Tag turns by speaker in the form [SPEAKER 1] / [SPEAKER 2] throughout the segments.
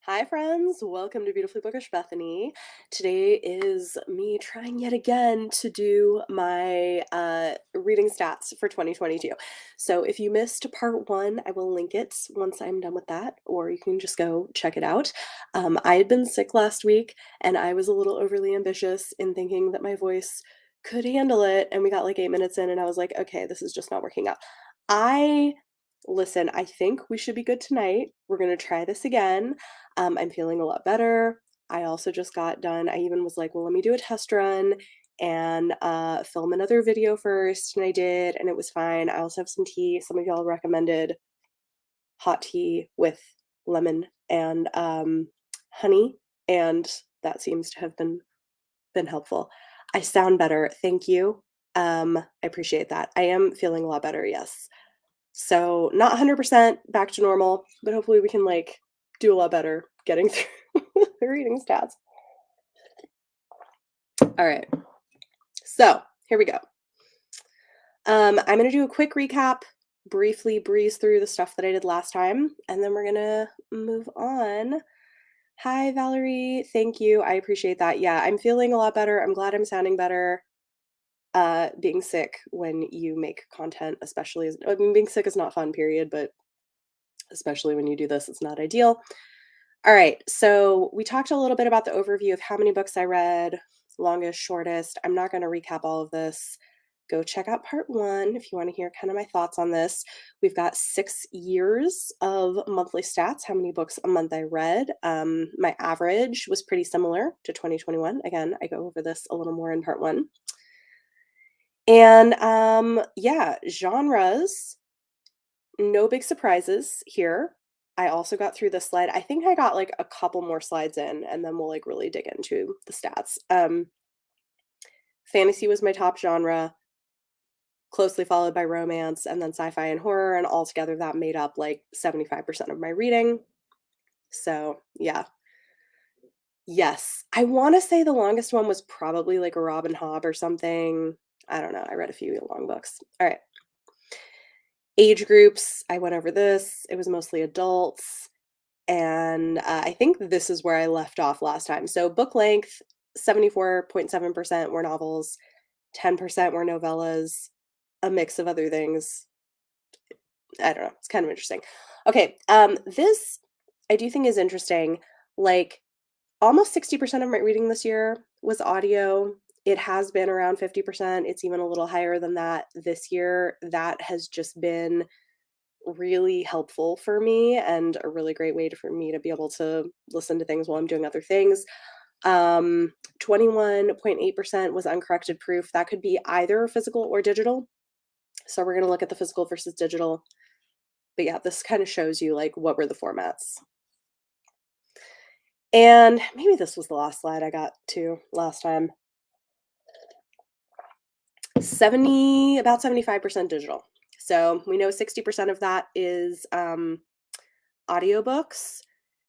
[SPEAKER 1] Hi, friends. Welcome to Beautifully Bookish Bethany. Today is me trying yet again to do my reading stats for 2022. So if you missed part one, I will link it once I'm done with that, or you can just go check it out. I had been sick last week, and I was a little overly ambitious in thinking that my voice could handle it. And we got like 8 minutes in, and I was like, okay, this is just not working out. I Listen, I think we should be good tonight. We're going to try this again. I'm feeling a lot better. I also just got done. I even was like, well, let me do a test run and film another video first. And I did, and it was fine. I also have some tea. Some of y'all recommended hot tea with lemon and honey, and that seems to have been helpful. I sound better. Thank you. I appreciate that. I am feeling a lot better. Yes. So not 100% back to normal, but hopefully we can like do a lot better getting through the reading stats. All right. So here we go. I'm going to do a quick recap, briefly breeze through the stuff that I did last time, and then we're going to move on. Hi, Valerie. Thank you. I appreciate that. Yeah, I'm feeling a lot better. I'm glad I'm sounding better. Being sick when you make content, especially I mean, being sick is not fun, period, but especially when you do this, it's not ideal. All right, so we talked a little bit about the overview of how many books I read, longest, shortest. I'm not going to recap all of this. Go check out part one if you want to hear kind of my thoughts on this. We've got 6 years of monthly stats, how many books a month I read. My average was pretty similar to 2021. Again, I go over this a little more in part one. And yeah, genres, no big surprises here. I also got through this slide. I think I got like a couple more slides in, and then we'll like really dig into the stats. Fantasy was my top genre, closely followed by romance, and then sci-fi and horror, and altogether that made up like 75% of my reading. So yeah. Yes. I want to say the longest one was probably like a Robin Hobb or something. I don't know. I read a few long books. All right. Age groups, I went over this. It was mostly adults. And I think this is where I left off last time. So book length, 74.7% were novels, 10% were novellas, a mix of other things. I don't know. It's kind of interesting. Okay, this I do think is interesting. Like almost 60% of my reading this year was audio. It has been around 50%. It's even a little higher than that this year. That has just been really helpful for me and a really great way for me to be able to listen to things while I'm doing other things. 21.8% was uncorrected proof. That could be either physical or digital. So we're going to look at the physical versus digital. But yeah, this kind of shows you like what were the formats. And maybe this was the last slide I got to last time. About 75% digital. So we know 60% of that is audiobooks.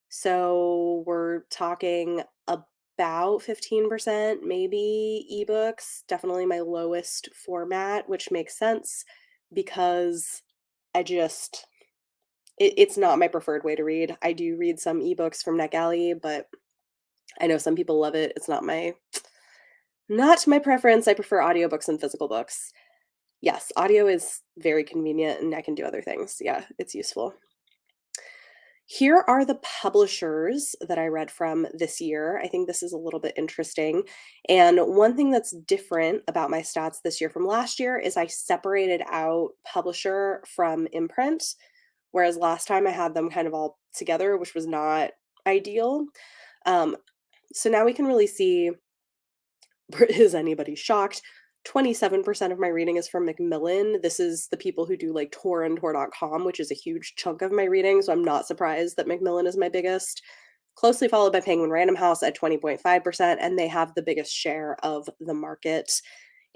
[SPEAKER 1] So we're talking about 15%, maybe ebooks, definitely my lowest format, which makes sense because I just, it's not my preferred way to read. I do read some ebooks from NetGalley, but I know some people love it. It's not my preference. I prefer audiobooks and physical books. Yes, audio is very convenient and I can do other things. Yeah, it's useful. Here are the publishers that I read from this year. I think this is a little bit interesting. And one thing that's different about my stats this year from last year is I separated out publisher from imprint, whereas last time I had them kind of all together, which was not ideal. So now we can really see, is anybody shocked? 27% of my reading is from Macmillan. This is the people who do like Tor and Tor.com, which is a huge chunk of my reading. So I'm not surprised that Macmillan is my biggest. Closely followed by Penguin Random House at 20.5%, and they have the biggest share of the market.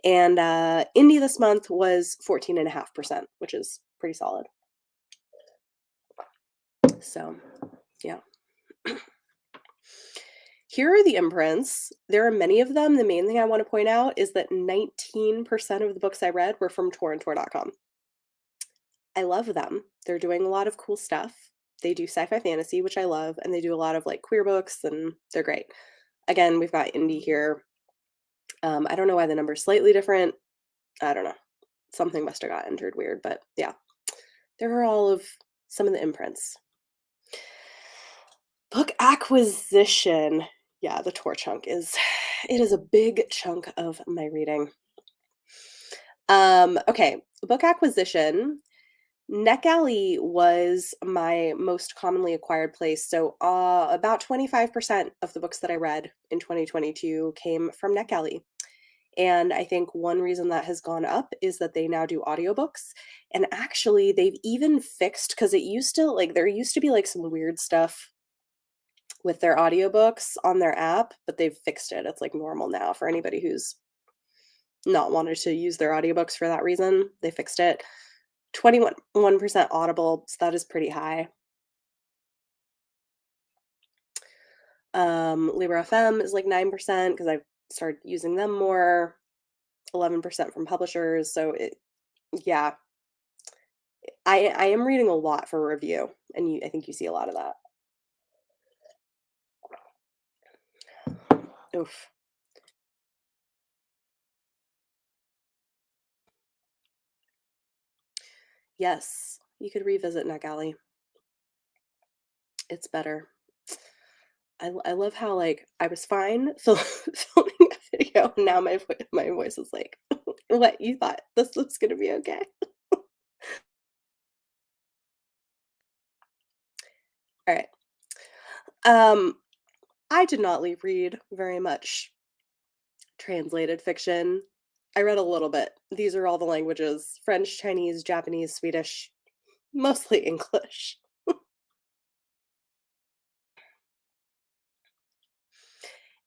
[SPEAKER 1] And indie this month was 14.5%, which is pretty solid. So, yeah. Here are the imprints. There are many of them. The main thing I want to point out is that 19% of the books I read were from Tor and Tor.com. I love them. They're doing a lot of cool stuff. They do sci-fi fantasy, which I love, and they do a lot of, like, queer books, and they're great. Again, we've got indie here. I don't know why the number's slightly different. I don't know. Something must have got entered weird, but yeah. There are all of some of the imprints. Book acquisition. Yeah, the tour chunk is it is a big chunk of my reading. Okay, book acquisition. NetGalley was my most commonly acquired place. So, about 25% of the books that I read in 2022 came from NetGalley. And I think one reason that has gone up is that they now do audiobooks. And actually, they've even fixed because it used to like there used to be like some weird stuff with their audiobooks on their app, but they've fixed it. It's like normal now for anybody who's not wanted to use their audiobooks for that reason. They fixed it. 21% Audible, so that is pretty high. Libra FM is like 9% because I've started using them more. 11% from publishers. So yeah, I am reading a lot for review, and I think you see a lot of that. Oof. Yes, you could revisit NetGalley. It's better. I love how like I was fine filming a video, and now my voice is like, what you thought this was gonna be okay? All right. Um, I did not read very much translated fiction. I read a little bit. These are all the languages: French, Chinese, Japanese, Swedish, mostly English.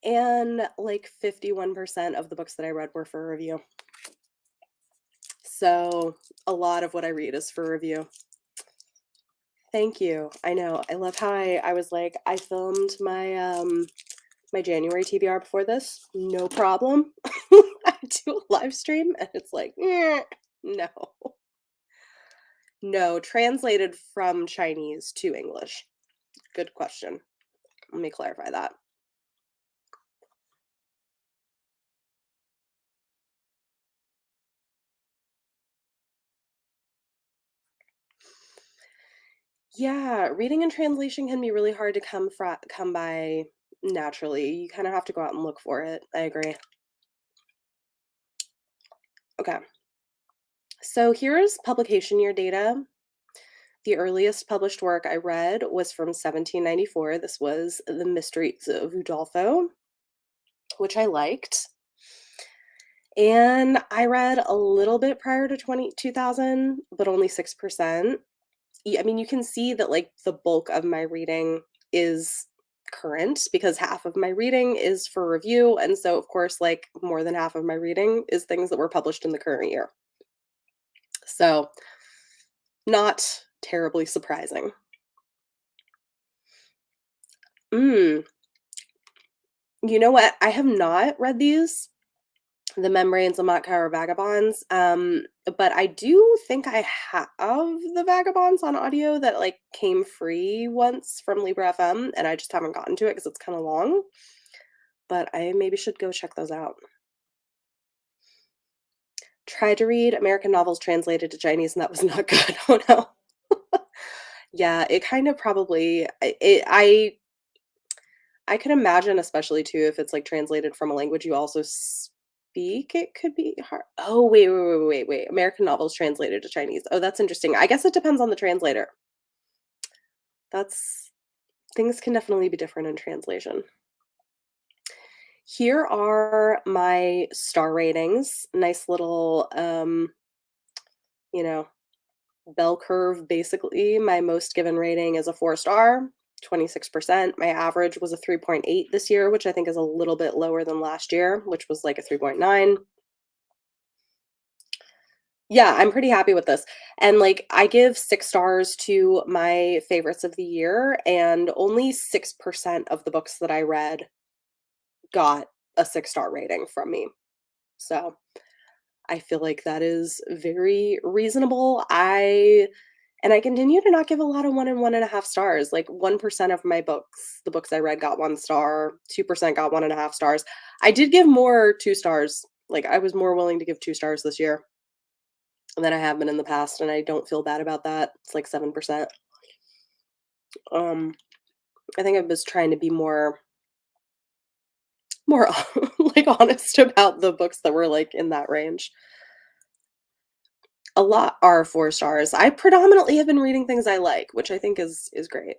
[SPEAKER 1] And like 51% of the books that I read were for review. So a lot of what I read is for review. Thank you. I know. I love how I was like, I filmed my January TBR before this. No problem. I do a live stream and it's like, no. No, translated from Chinese to English. Good question. Let me clarify that. Yeah, reading and translation can be really hard to come by naturally. You kind of have to go out and look for it. I agree. Okay. So here's publication year data. The earliest published work I read was from 1794. This was The Mysteries of Udolpho, which I liked. And I read a little bit prior to 2000, but only 6%. I mean, you can see that like the bulk of my reading is current because half of my reading is for review. And so, of course, like more than half of my reading is things that were published in the current year. So, not terribly surprising. Mm, you know what? I have not read these, The Membranes of Montclair Vagabonds. But I do think I have the Vagabonds on audio that like came free once from Libra FM, and I just haven't gotten to it because it's kind of long. But I maybe should go check those out. Tried to read American novels translated to Chinese, and that was not good. Oh no. Yeah, it kind of probably I could imagine, especially too, if it's like translated from a language you also speak, it could be hard. Oh, wait. American novels translated to Chinese. Oh, that's interesting. I guess it depends on the translator. That's things can definitely be different in translation. Here are my star ratings. Nice little you know, bell curve basically. My most given rating is a 4 star, 26%. My average was a 3.8 this year, which I think is a little bit lower than last year, which was like a 3.9. Yeah, I'm pretty happy with this. And like I give 6 stars to my favorites of the year, and only 6% of the books that I read got a 6 star rating from me. So I feel like that is very reasonable. I And I continue to not give a lot of 1 and 1.5 stars, like, 1% of my books, the books I read got 1 star, 2% got 1.5 stars. I did give more 2 stars, like, I was more willing to give 2 stars this year than I have been in the past, and I don't feel bad about that. It's like 7%. Um, I think I was trying to be more, like, honest about the books that were, like, in that range. A lot are 4 stars. I predominantly have been reading things I like, which I think is great.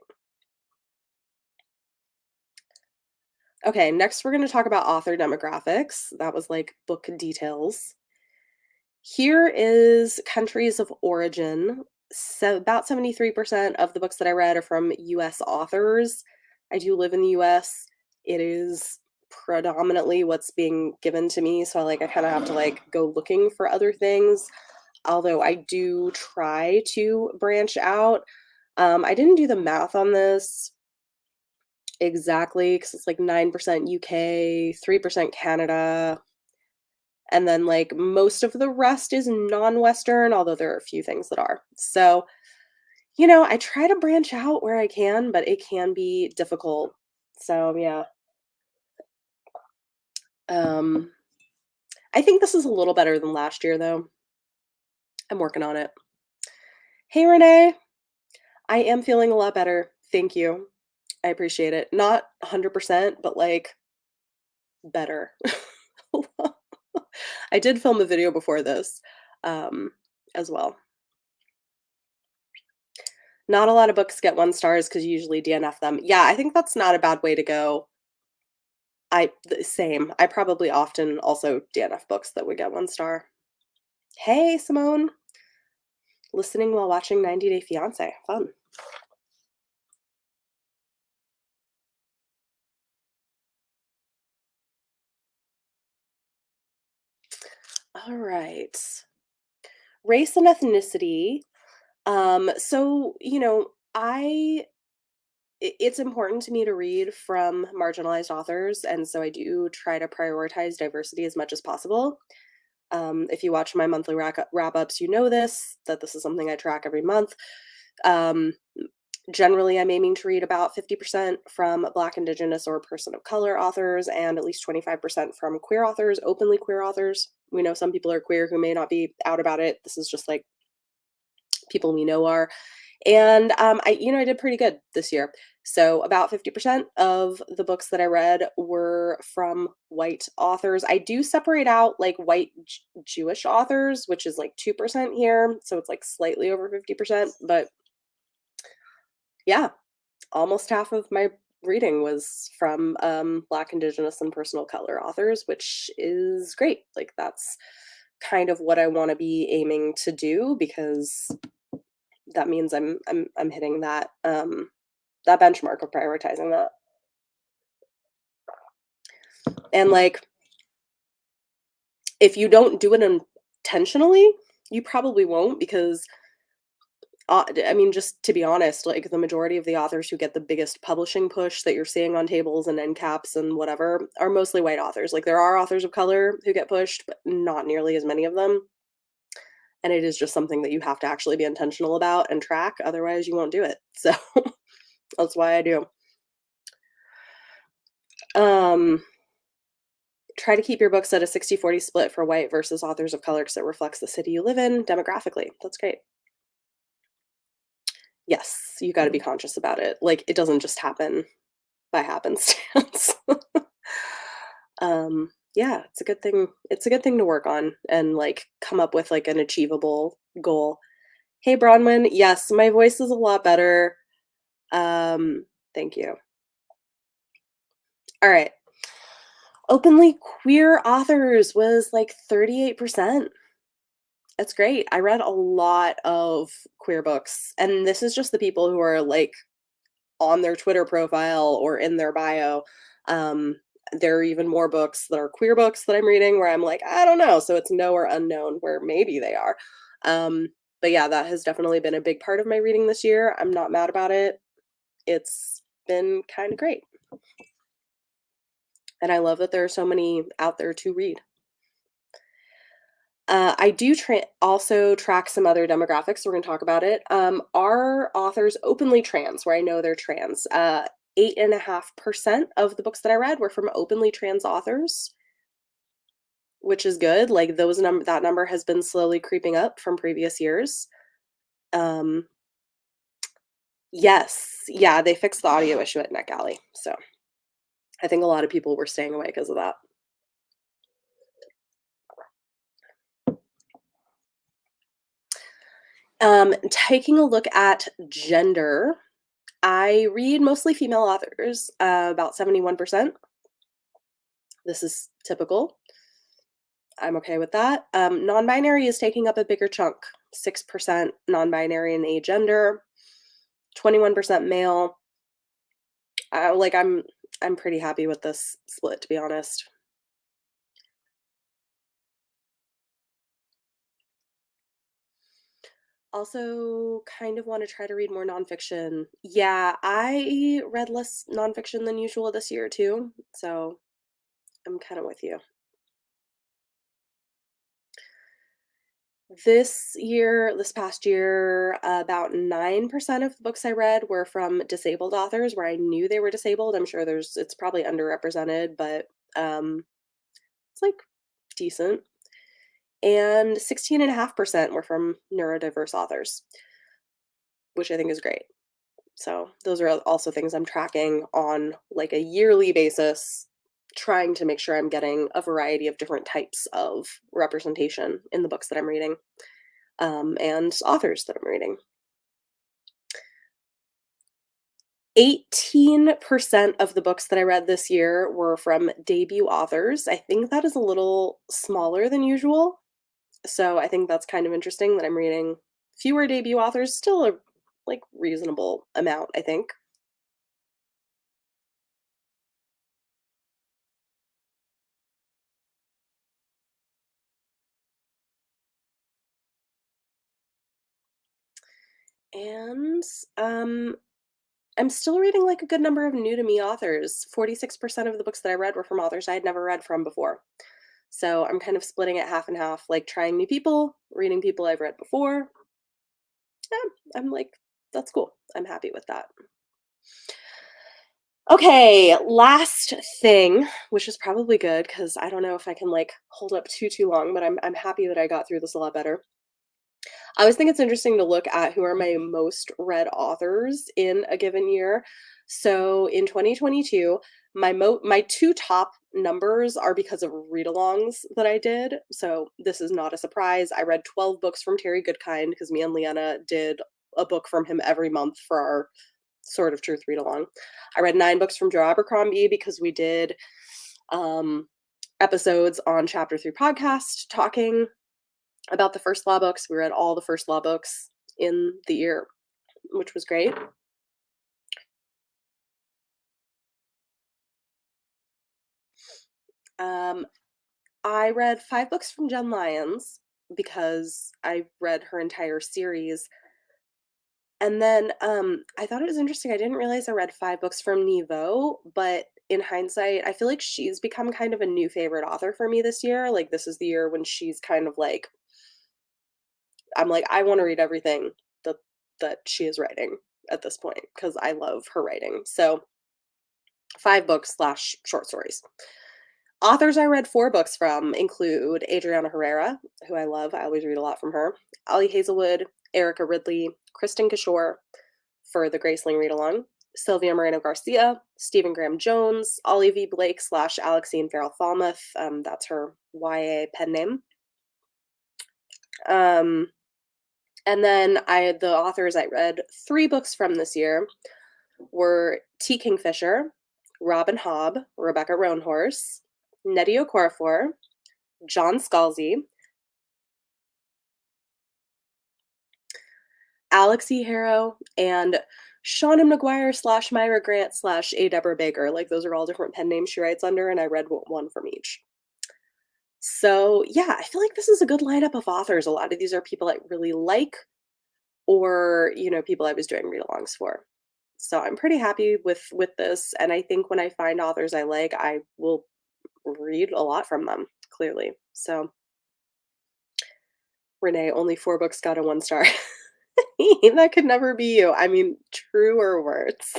[SPEAKER 1] Okay, next we're gonna talk about author demographics. That was, like, book details. Here is countries of origin. So about 73% of the books that I read are from US authors. I do live in the US. It is predominantly what's being given to me, so, like, I kinda have to, like, go looking for other things, although I do try to branch out. I didn't do the math on this exactly because it's, like, 9% UK, 3% Canada, and then, like, most of the rest is non-Western, although there are a few things that are. So, I try to branch out where I can, but it can be difficult. So, yeah. Um, I think this is a little better than last year, though. I'm working on it. Hey, Renee. I am feeling a lot better. Thank you. I appreciate it. Not 100%, but, like, better. I did film a video before this, um, as well. Not a lot of books get 1 stars because you usually DNF them. Yeah, I think that's not a bad way to go. Same. I probably often also DNF books that would get 1 star. Hey, Simone. Listening while watching 90 Day Fiancé. Fun. All right. Race and ethnicity. So, it's important to me to read from marginalized authors, and so I do try to prioritize diversity as much as possible. If you watch my monthly wrap ups, you know that this is something I track every month. Um, Generally, I'm aiming to read about 50% from Black, Indigenous, or person of color authors, and at least 25% from queer authors, openly queer authors. We know some people are queer who may not be out about it. This is just like people we know are. And I did pretty good this year. So about 50% of the books that I read were from white authors. I do separate out like white Jewish authors, which is like 2% here. So it's like slightly over 50%. But yeah, almost half of my reading was from Black, Indigenous, and personal color authors, which is great. Like that's kind of what I want to be aiming to do because that means I'm hitting that benchmark of prioritizing that. And like if you don't do it intentionally, you probably won't because I mean, just to be honest, like the majority of the authors who get the biggest publishing push that you're seeing on tables and end caps and whatever are mostly white authors. Like there are authors of color who get pushed, but not nearly as many of them. And it is just something that you have to actually be intentional about and track. Otherwise, you won't do it. So that's why I do. Um, Try to keep your books at a 60-40 split for white versus authors of color because it reflects the city you live in demographically. That's great. Yes, you got to be conscious about it. Like it doesn't just happen by happenstance. Yeah, it's a good thing. It's a good thing to work on and like come up with like an achievable goal. Hey Bronwyn, yes, my voice is a lot better. Thank you. All right. Openly queer authors was like 38%. That's great. I read a lot of queer books, and this is just the people who are like on their Twitter profile or in their bio. Um, there are even more books that are queer books that I'm reading where I'm like, I don't know. So it's know or unknown where maybe they are. Um, but yeah, that has definitely been a big part of my reading this year. I'm not mad about it. It's been kind of great. And I love that there are so many out there to read. I do also track some other demographics, so we're gonna talk about it. Are authors openly trans, where I know they're trans? 8.5% of the books that I read were from openly trans authors, which is good. Like that number has been slowly creeping up from previous years. Um, yes, yeah, they fixed the audio issue at NetGalley, so I think a lot of people were staying away because of that. Taking a look at gender, I read mostly female authors, about 71%. This is typical. I'm okay with that. Non-binary is taking up a bigger chunk. 6% non-binary and agender, 21% male. Like I'm pretty happy with this split, to be honest. Also, kind of want to try to read more nonfiction. Yeah, I read less nonfiction than usual this year too, so I'm kind of with you. This past year, about 9% of the books I read were from disabled authors where I knew they were disabled. I'm sure it's probably underrepresented, but it's like decent. And 16.5% were from neurodiverse authors, which I think is great. So those are also things I'm tracking on like a yearly basis, trying to make sure I'm getting a variety of different types of representation in the books that I'm reading, and authors that I'm reading. 18% of the books that I read this year were from debut authors. I think that is a little smaller than usual. So I think that's kind of interesting that I'm reading fewer debut authors, still a like reasonable amount, I think. And I'm still reading like a good number of new to me authors. 46% of the books that I read were from authors I had never read from before. So I'm kind of splitting it half and half, like trying new people, reading people I've read before. Yeah, I'm like, that's cool. I'm happy with that. Okay, last thing, which is probably good because I don't know if I can like hold up too long, but I'm happy that I got through this a lot better. I always think it's interesting to look at who are my most read authors in a given year. So in 2022, my two top numbers are because of read-alongs that I did. So this is not a surprise. I read 12 books from Terry Goodkind because me and Leanna did a book from him every month for our sort of truth read along. I read 9 books from Joe Abercrombie because we did um episodes on chapter 3 podcast talking about the first law books. We read all the first law books in the year, which was great. Um, I read 5 books from Jen Lyons because I read her entire series. And then I thought it was interesting. I didn't realize I read 5 books from Nevo, but in hindsight, I feel like she's become kind of a new favorite author for me this year. Like this is the year when she's kind of like I'm like I want to read everything that she is writing at this point because I love her writing. So 5 books slash short stories. Authors I read 4 books from include Adriana Herrera, who I love. I always read a lot from her. Ollie Hazelwood, Erica Ridley, Kristen Kishore for the Graceling read along. Sylvia Moreno Garcia, Stephen Graham Jones, Ollie V. Blake slash Alexine Farrell Falmouth. That's her YA pen name. Um, and then the authors I read 3 books from this year were T. Kingfisher, Robin Hobb, Rebecca Roanhorse, Nnedi Okorafor, John Scalzi, Alex E. Harrow, and Shauna McGuire slash Myra Grant slash A. Deborah Baker. Like those are all different pen names she writes under, and I read one from each. So yeah, I feel like this is a good lineup of authors. A lot of these are people I really like, or people I was doing read-alongs for. So I'm pretty happy with this, and I think when I find authors I like, I will read a lot from them. Clearly, so Renee, only 4 books got a 1 star. That could never be you. I mean, truer words.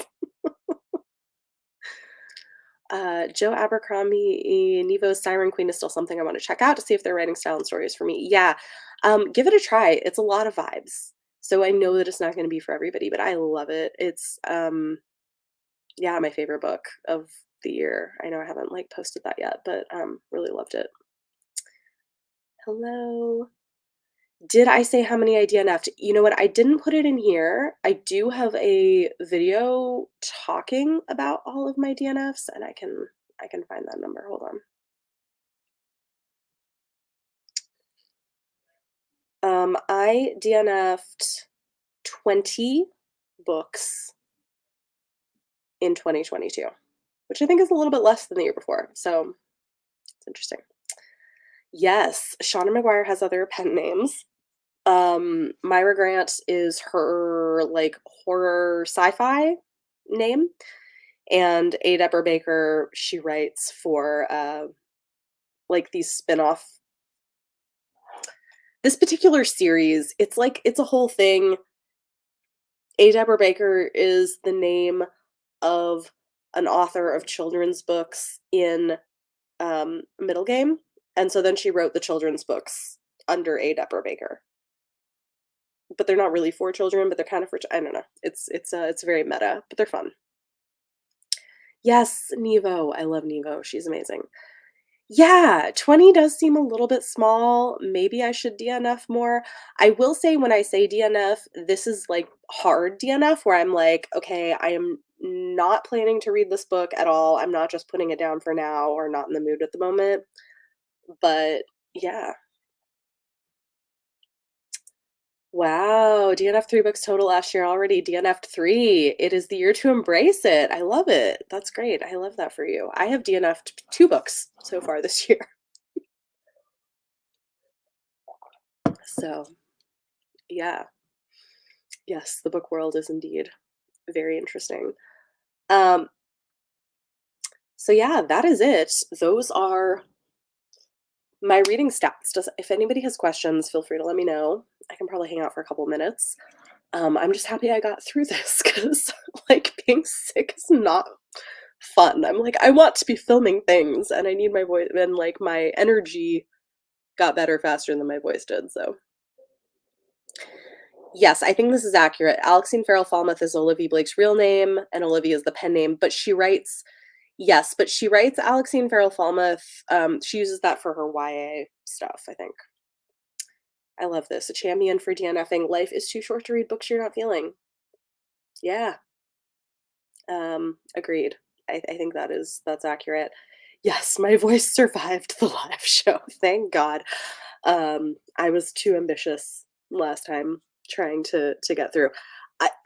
[SPEAKER 1] Joe Abercrombie, Nevo's Siren Queen is still something I want to check out to see if they're writing style and stories for me. Yeah, give it a try. It's a lot of vibes. So I know that it's not going to be for everybody, but I love it. It's yeah, my favorite book of the year. I know I haven't like posted that yet, but really loved it. Hello. Did I say how many I DNF'd? You know what? I didn't put it in here. I do have a video talking about all of my DNFs, and I can find that number. Hold on. I DNF'd 20 books in 2022, which I think is a little bit less than the year before. So it's interesting. Yes, Shauna McGuire has other pen names. Myra Grant is her like horror sci-fi name. And A. Deborah Baker, she writes for like these spin-off this particular series, it's a whole thing. A. Deborah Baker is the name of an author of children's books in middle game. And so then she wrote the children's books under A. Deborah Baker. But they're not really for children, but they're kind of for I don't know. It's very meta, but they're fun. Yes, Nevo. I love Nevo. She's amazing. Yeah, 20 does seem a little bit small. Maybe I should DNF more. I will say when I say DNF, this is like hard DNF where I'm like, okay, I am not planning to read this book at all. I'm not just putting it down for now or not in the mood at the moment. But yeah. Wow, DNF 3 books total last year already. DNF'd 3. It is the year to embrace it. I love it. That's great. I love that for you. I have DNF'd 2 books so far this year. So, yeah. Yes, the book world is indeed very interesting. Um, so yeah, that is it. Those are my reading stats. If anybody has questions, feel free to let me know. I can probably hang out for a couple minutes. I'm just happy I got through this because like being sick is not fun. I'm like, I want to be filming things and I need my voice and like my energy got better faster than my voice did. So yes, I think this is accurate. Alexine Farrell Falmouth is Olivia Blake's real name, and Olivia is the pen name, but she writes yes, but she writes Alexine Farrell Falmouth. She uses that for her YA stuff, I think. I love this. A champion for DNFing. Life is too short to read books you're not feeling. Yeah. Agreed. I think that's accurate. Yes, my voice survived the live show. Thank God. I was too ambitious last time trying to get through.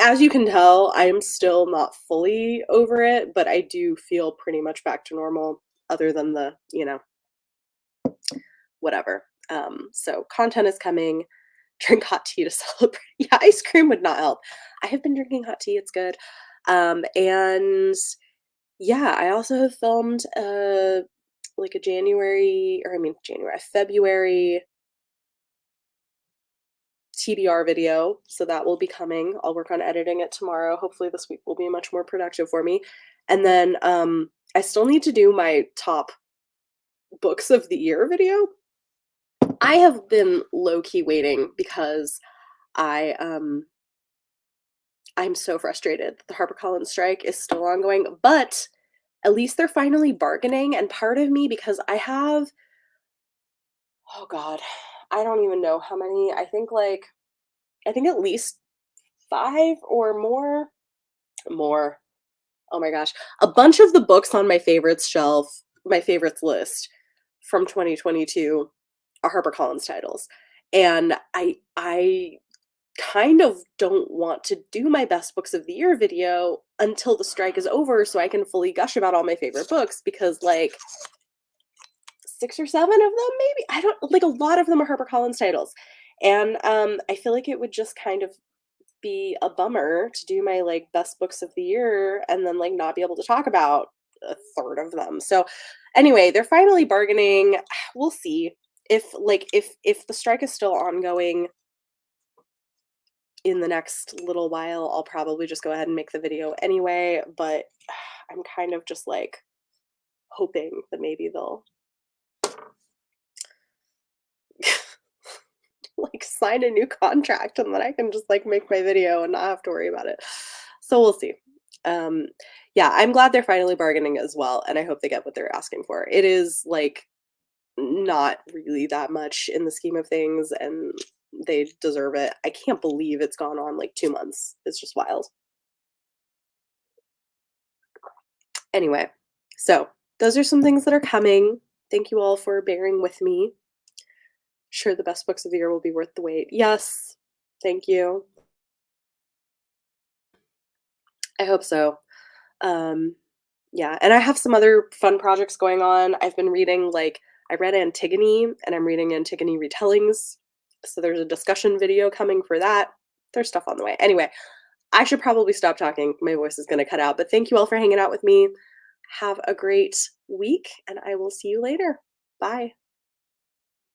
[SPEAKER 1] As you can tell, I am still not fully over it, but I do feel pretty much back to normal, other than the, whatever. So content is coming. Drink hot tea to celebrate. Yeah, ice cream would not help. I have been drinking hot tea. It's good. And yeah, I also have filmed like a February TBR video, so that will be coming. I'll work on editing it tomorrow. Hopefully this week will be much more productive for me. And then I still need to do my top books of the year video. I have been low-key waiting because I'm so frustrated that the HarperCollins strike is still ongoing, but at least they're finally bargaining, and part of me because oh god, I don't even know how many. I think at least 5 or more. Oh my gosh. A bunch of the books on my favorites list from 2022 are HarperCollins titles. And I kind of don't want to do my best books of the year video until the strike is over so I can fully gush about all my favorite books because like 6 or 7 of them maybe. I don't like a lot of them are HarperCollins titles. And I feel like it would just kind of be a bummer to do my like best books of the year and then like not be able to talk about a third of them. So anyway, they're finally bargaining. We'll see. if the strike is still ongoing in the next little while, I'll probably just go ahead and make the video anyway, but I'm kind of just, like, hoping that maybe they'll, like, sign a new contract and then I can just, like, make my video and not have to worry about it. So we'll see. Um, yeah, I'm glad they're finally bargaining as well, and I hope they get what they're asking for. It is, like, not really that much in the scheme of things, and they deserve it. I can't believe it's gone on, like, 2 months. It's just wild. Anyway, so those are some things that are coming. Thank you all for bearing with me. Sure, the best books of the year will be worth the wait. Yes. Thank you. I hope so. Um, yeah, and I have some other fun projects going on. I've been reading, like, I read Antigone, and I'm reading Antigone retellings. So there's a discussion video coming for that. There's stuff on the way. Anyway, I should probably stop talking. My voice is going to cut out, but thank you all for hanging out with me. Have a great week, and I will see you later. Bye.